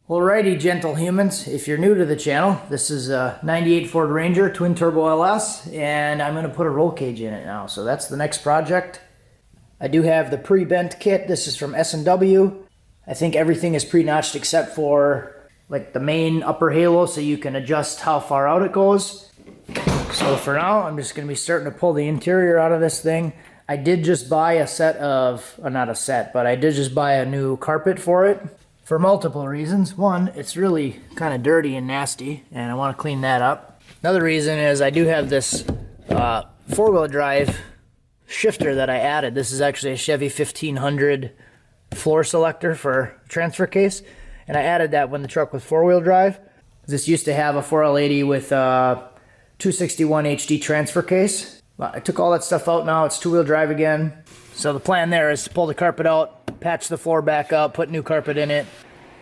Alrighty, gentle humans, if you're new to the channel, this is a 98 Ford Ranger Twin Turbo LS, and I'm going to put a roll cage in it now. So that's the next project. I do have the pre-bent kit. This is from S&W. I think everything is pre-notched except for like the main upper halo, so you can adjust how far out it goes. So for now, I'm just going to be starting to pull the interior out of this thing. I did just buy a set of, not a set, but I did just buy a new carpet for it. For multiple reasons. One, it's really kind of dirty and nasty, and I want to clean that up. Another reason is I do have this four-wheel drive shifter that I added. This is actually a Chevy 1500 floor selector for transfer case, and I added that when the truck was four-wheel drive. This used to have a 4L80 with a 261 HD transfer case. I took all that stuff out now. It's two-wheel drive again. So the plan there is to pull the carpet out, patch the floor back up, put new carpet in it.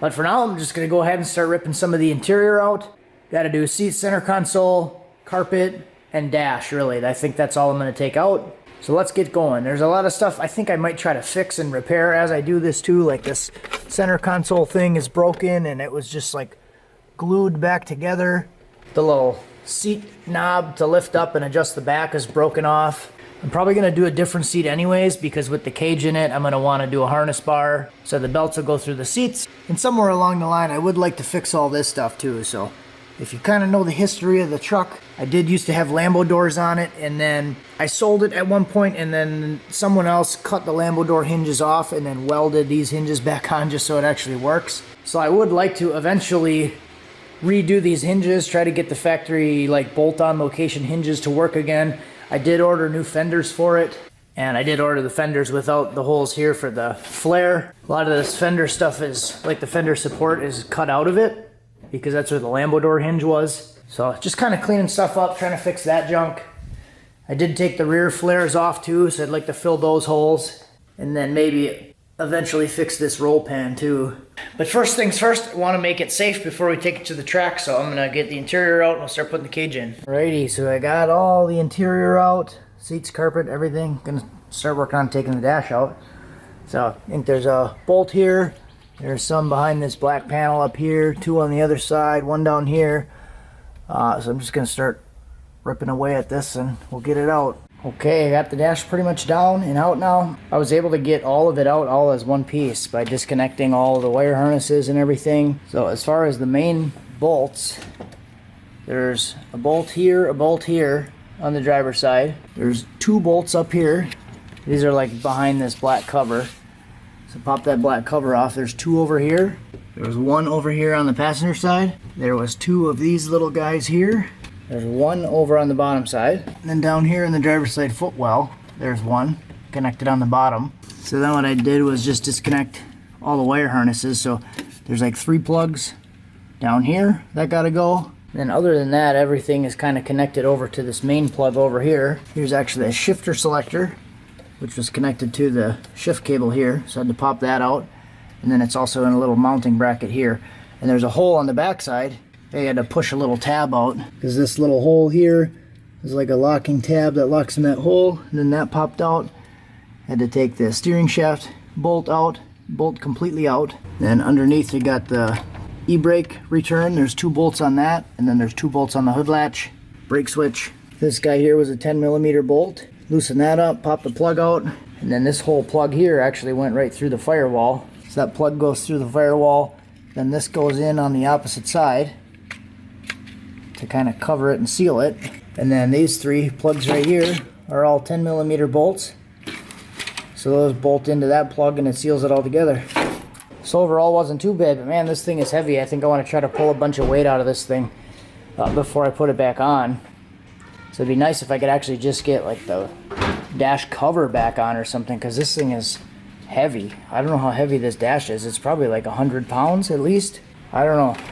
But for now, I'm just going to go ahead and start ripping some of the interior out. Got to do seat, center console, carpet, and dash, really. I think that's all I'm going to take out. So let's get going. There's a lot of stuff I think I might try to fix and repair as I do this too. Like this center console thing is broken and it was just like glued back together. The little seat knob to lift up and adjust the back is broken off. I'm probably going to do a different seat anyways, because with the cage in it, I'm going to want to do a harness bar so the belts will go through the seats. And somewhere along the line, I would like to fix all this stuff too. So if you kind of know the history of the truck, I did used to have Lambo doors on it, and then I sold it at one point, and then someone else cut the Lambo door hinges off and then welded these hinges back on just so it actually works. So I would like to eventually redo these hinges, try to get the factory like bolt-on location hinges to work again. I did order new fenders for it, and I did order the fenders without the holes here for the flare. A lot of this fender stuff is, like the fender support is cut out of it, because that's where the Lambo door hinge was. So just kind of cleaning stuff up, trying to fix that junk. I did take the rear flares off too, so I'd like to fill those holes, and then maybe eventually fix this roll pan too. But first things first, I want to make it safe before we take it to the track, so I'm going to get the interior out and we'll start putting the cage in. Alrighty, so I got all the interior out, seats, carpet, everything. Gonna start working on taking the dash out. So I think there's a bolt here, there's some behind this black panel up here, two on the other side, one down here. So I'm just going to start ripping away at this and we'll get it out. Okay, I got the dash pretty much down and out now. I was able to get all of it out all as one piece by disconnecting all the wire harnesses and everything. So as far as the main bolts, there's a bolt here on the driver's side. There's two bolts up here. These are like behind this black cover. So pop that black cover off. There's two over here. There's one over here on the passenger side. There was two of these little guys here. There's one over on the bottom side. And then down here in the driver's side footwell, there's one connected on the bottom. So then what I did was just disconnect all the wire harnesses. So there's like 3 plugs down here that gotta go. Then other than that, everything is kind of connected over to this main plug over here. Here's actually a shifter selector, which was connected to the shift cable here. So I had to pop that out. And then it's also in a little mounting bracket here. And there's a hole on the back side. I had to push a little tab out because this little hole here is like a locking tab that locks in that hole, and then that popped out. Had to take the steering shaft bolt out, bolt completely out. Then underneath you got the e-brake return. There's 2 bolts on that, and then there's 2 bolts on the hood latch. Brake switch. This guy here was a 10mm bolt. Loosen that up, pop the plug out, and then this whole plug here actually went right through the firewall. So that plug goes through the firewall, then this goes in on the opposite side to kind of cover it and seal it. And then these 3 plugs right here are all 10mm bolts. So those bolt into that plug and it seals it all together. So overall wasn't too bad, but man, this thing is heavy. I think I want to try to pull a bunch of weight out of this thing before I put it back on. So it'd be nice if I could actually just get like the dash cover back on or something, because this thing is heavy. I don't know how heavy this dash is. It's probably like 100 pounds at least. I don't know.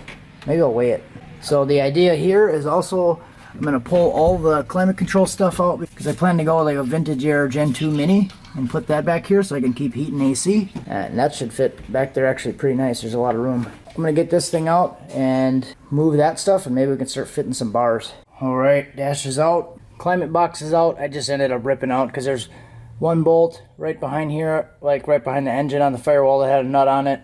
Maybe I'll weigh it. So the idea here is also I'm going to pull all the climate control stuff out because I plan to go like a vintage air Gen 2 Mini and put that back here so I can keep heat and AC. And that should fit back there actually pretty nice. There's a lot of room. I'm going to get this thing out and move that stuff, and maybe we can start fitting some bars. Alright, dash is out. Climate box is out. I just ended up ripping out because there's one bolt right behind here, like right behind the engine on the firewall that had a nut on it.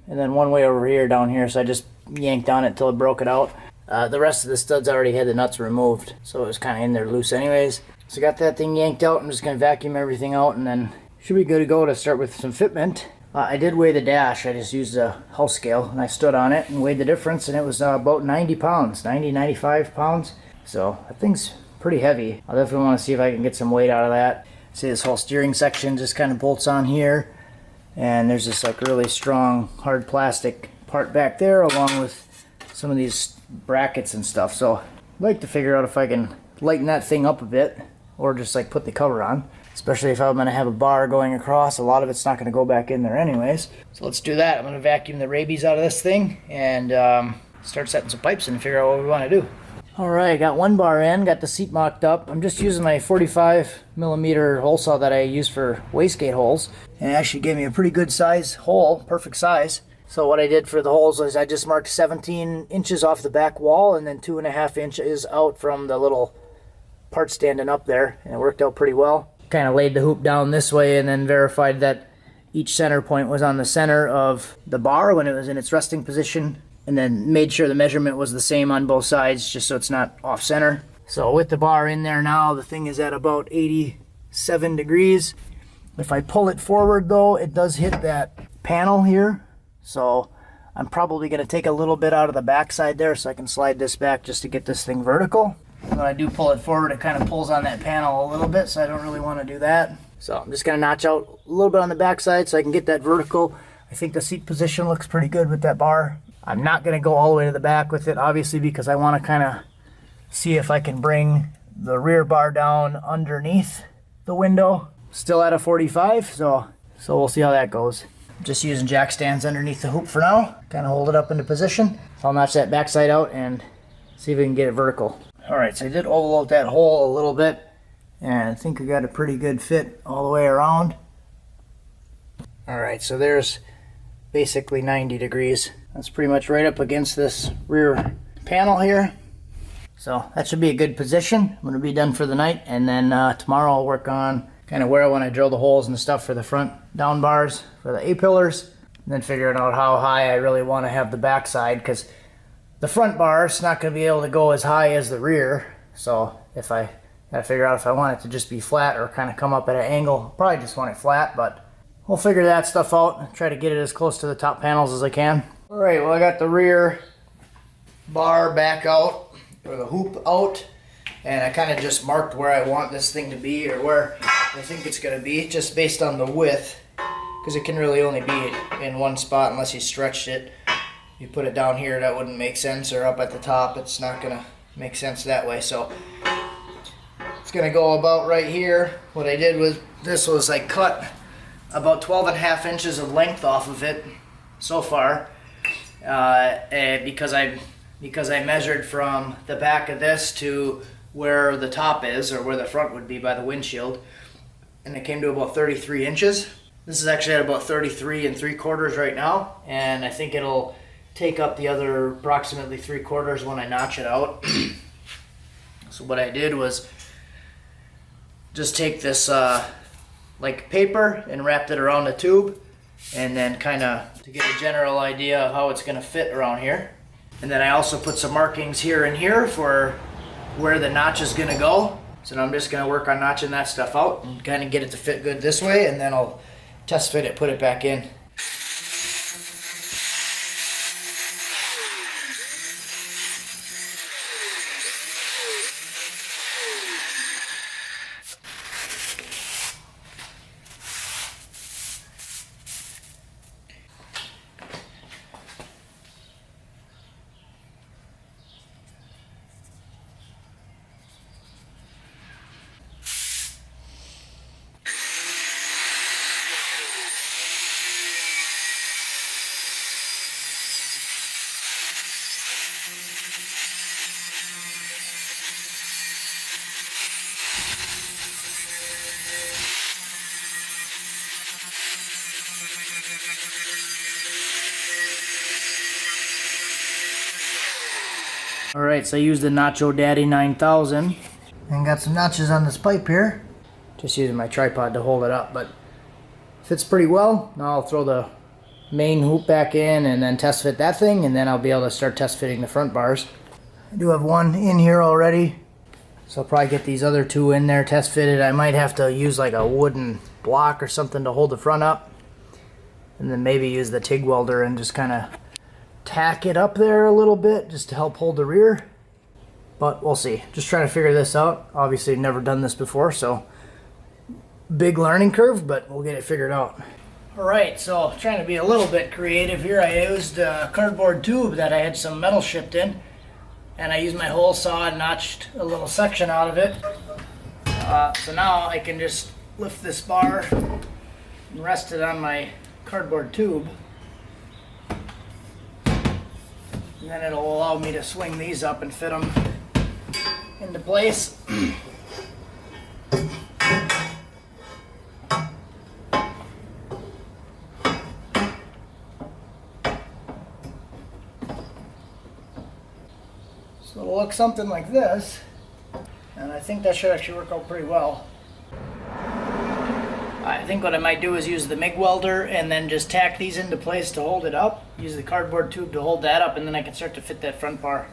and then one way over here down here, so I just yanked on it until it broke it out. The rest of the studs already had the nuts removed, so it was kind of in there loose anyways. So got that thing yanked out. I'm just going to vacuum everything out, and then should be good to go to start with some fitment. I did weigh the dash. I just used a house scale, and I stood on it and weighed the difference, and it was about 90 pounds, 95 pounds. So that thing's pretty heavy. I'll definitely want to see if I can get some weight out of that. See, this whole steering section just kind of bolts on here, and there's this like really strong hard plastic part back there along with some of these brackets and stuff. So I'd like to figure out if I can lighten that thing up a bit or just like put the cover on, especially if I'm going to have a bar going across. A lot of it's not going to go back in there anyways. So let's do that. I'm going to vacuum the rabies out of this thing and start setting some pipes in and figure out what we want to do. Alright, got one bar in, got the seat mocked up. I'm just using my 45mm hole saw that I use for wastegate holes. And it actually gave me a pretty good size hole, perfect size. So what I did for the holes is I just marked 17 inches off the back wall and then 2.5 inches out from the little part standing up there. And it worked out pretty well. Kind of laid the hoop down this way and then verified that each center point was on the center of the bar when it was in its resting position. And then made sure the measurement was the same on both sides just so it's not off center. So with the bar in there now, the thing is at about 87 degrees. If I pull it forward though, it does hit that panel here. So I'm probably going to take a little bit out of the backside there so I can slide this back just to get this thing vertical. When I do pull it forward, it kind of pulls on that panel a little bit, so I don't really want to do that. So I'm just going to notch out a little bit on the backside so I can get that vertical. I think the seat position looks pretty good with that bar. I'm not going to go all the way to the back with it, obviously, because I want to kind of see if I can bring the rear bar down underneath the window. Still at a 45, so we'll see how that goes. Just using jack stands underneath the hoop for now. Kind of hold it up into position. I'll notch that backside out and see if we can get it vertical. Alright, so I did oval out that hole a little bit, and I think we got a pretty good fit all the way around. Alright, so there's basically 90 degrees. That's pretty much right up against this rear panel here. So that should be a good position. I'm going to be done for the night, and then tomorrow I'll work on kind of where I want to drill the holes and stuff for the front down bars for the A-pillars, and then figuring out how high I really want to have the backside, because the front bar is not going to be able to go as high as the rear. So if I got to figure out if I want it to just be flat or kind of come up at an angle, I'll probably just want it flat, but we'll figure that stuff out and try to get it as close to the top panels as I can. Alright, well I got the rear bar back out, or the hoop out, and I kind of just marked where I want this thing to be, or where I think it's going to be, just based on the width, because it can really only be in one spot unless you stretched it. You put it down here, that wouldn't make sense, or up at the top, it's not going to make sense that way. So it's going to go about right here. What I did was, this was I cut about 12.5 inches of length off of it so far, because I measured from the back of this to where the top is, or where the front would be by the windshield, and it came to about 33 inches. This is actually at about 33 3/4 right now, and I think it'll take up the other approximately 3/4 when I notch it out. So what I did was just take this like paper and wrapped it around the tube, and then kind of to get a general idea of how it's going to fit around here. And then I also put some markings here and here for where the notch is going to go. So now I'm just going to work on notching that stuff out and kind of get it to fit good this way, and then I'll test fit it, put it back in. Alright, so I used the Nacho Daddy 9000 and got some notches on this pipe here. Just using my tripod to hold it up, but fits pretty well. Now I'll throw the main hoop back in and then test fit that thing, and then I'll be able to start test fitting the front bars. I do have one in here already, so I'll probably get these other two in there test fitted. I might have to use like a wooden block or something to hold the front up, and then maybe use the TIG welder and just kind of tack it up there a little bit just to help hold the rear. But we'll see. Just trying to figure this out. Obviously never done this before, so big learning curve, but we'll get it figured out. Alright, so trying to be a little bit creative here. I used a cardboard tube that I had some metal shipped in, and I used my hole saw and notched a little section out of it. So now I can just lift this bar and rest it on my cardboard tube, and then it'll allow me to swing these up and fit them into place. So it'll look something like this, and I think that should actually work out pretty well. I think what I might do is use the MIG welder and then just tack these into place to hold it up. Use the cardboard tube to hold that up, and then I can start to fit that front bar.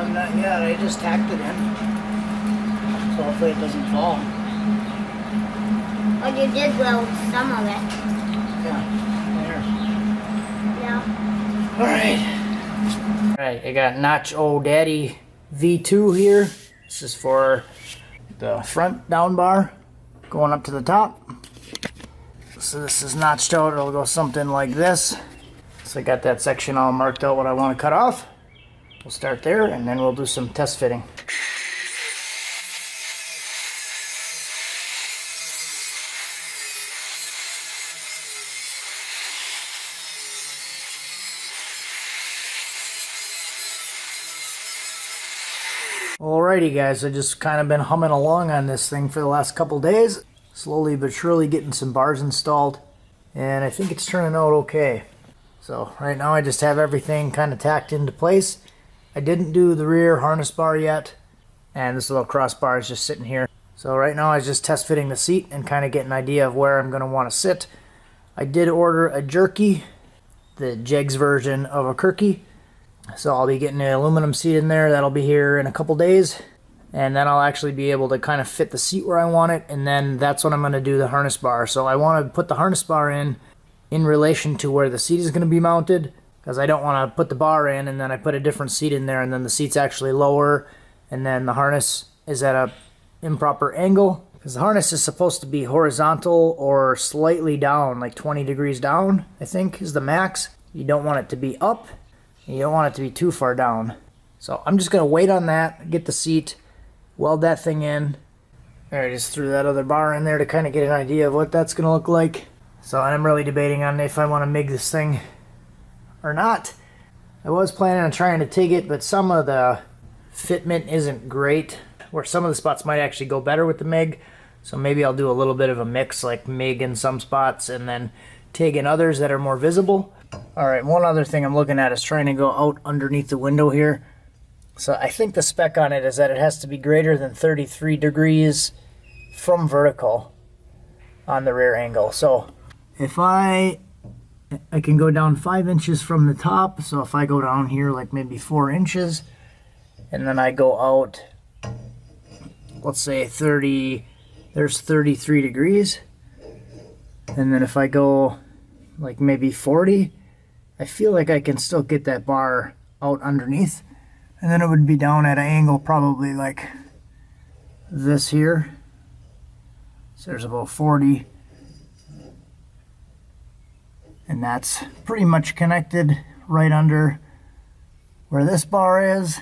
Not yet, I just tacked it in, so hopefully it doesn't fall. Oh, you did weld some of it. Yeah, there. Yeah. Alright, I got Notch O Daddy V2 here. This is for the front down bar going up to the top. So this is notched out, it'll go something like this. So I got that section all marked out what I want to cut off. We'll start there, and then we'll do some test fitting. Alrighty guys, I just kind of been humming along on this thing for the last couple days. Slowly but surely getting some bars installed, and I think it's turning out okay. So right now I just have everything kind of tacked into place. I didn't do the rear harness bar yet, and this little crossbar is just sitting here. So right now I was just test fitting the seat and kind of get an idea of where I'm going to want to sit. I did order a jerky, the Jegs version of a Kirky. So I'll be getting an aluminum seat in there. That'll be here in a couple days. And then I'll actually be able to kind of fit the seat where I want it, and then that's when I'm going to do the harness bar. So I want to put the harness bar in relation to where the seat is going to be mounted, because I don't want to put the bar in and then I put a different seat in there and then the seat's actually lower and then the harness is at a improper angle, because the harness is supposed to be horizontal or slightly down, like 20 degrees down, I think is the max. You don't want it to be up, and you don't want it to be too far down. So I'm just going to wait on that, get the seat, weld that thing in. I just threw that other bar in there to kind of get an idea of what that's going to look like. So I'm really debating on if I want to MIG this thing or not. I was planning on trying to TIG it, but some of the fitment isn't great, where some of the spots might actually go better with the MIG. So maybe I'll do a little bit of a mix, like MIG in some spots and then TIG in others that are more visible. Alright, one other thing I'm looking at is trying to go out underneath the window here. So I think the spec on it is that it has to be greater than 33 degrees from vertical on the rear angle. So if I can go down 5 inches from the top, so if I go down here like maybe 4 inches, and then I go out, let's say 30, there's 33 degrees, and then if I go like maybe 40, I feel like I can still get that bar out underneath, and then it would be down at an angle probably like this here. So there's about 40. And that's pretty much connected right under where this bar is.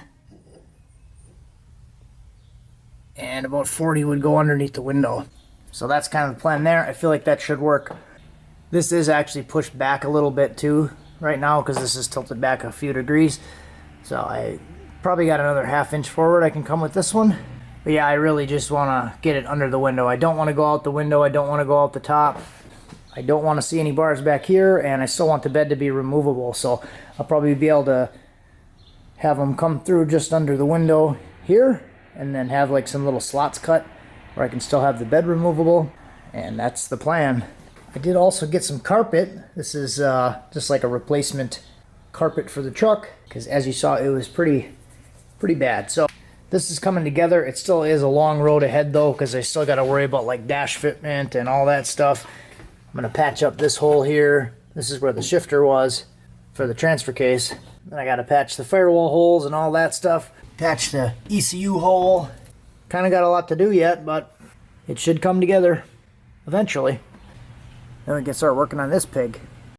And about 40 would go underneath the window. So that's kind of the plan there. I feel like that should work. This is actually pushed back a little bit too right now because this is tilted back a few degrees. So I probably got another ½ inch forward I can come with this one. But yeah, I really just want to get it under the window. I don't want to go out the window. I don't want to go out the top. I don't want to see any bars back here, and I still want the bed to be removable. So I'll probably be able to have them come through just under the window here, and then have like some little slots cut where I can still have the bed removable. And that's the plan. I did also get some carpet. This is just like a replacement carpet for the truck, because as you saw, it was pretty bad. So this is coming together. It still is a long road ahead though, because I still got to worry about like dash fitment and all that stuff. I'm going to patch up this hole here. This is where the shifter was for the transfer case. Then I got to patch the firewall holes and all that stuff. Patch the ECU hole. Kind of got a lot to do yet, but it should come together eventually. Then we can start working on this pig.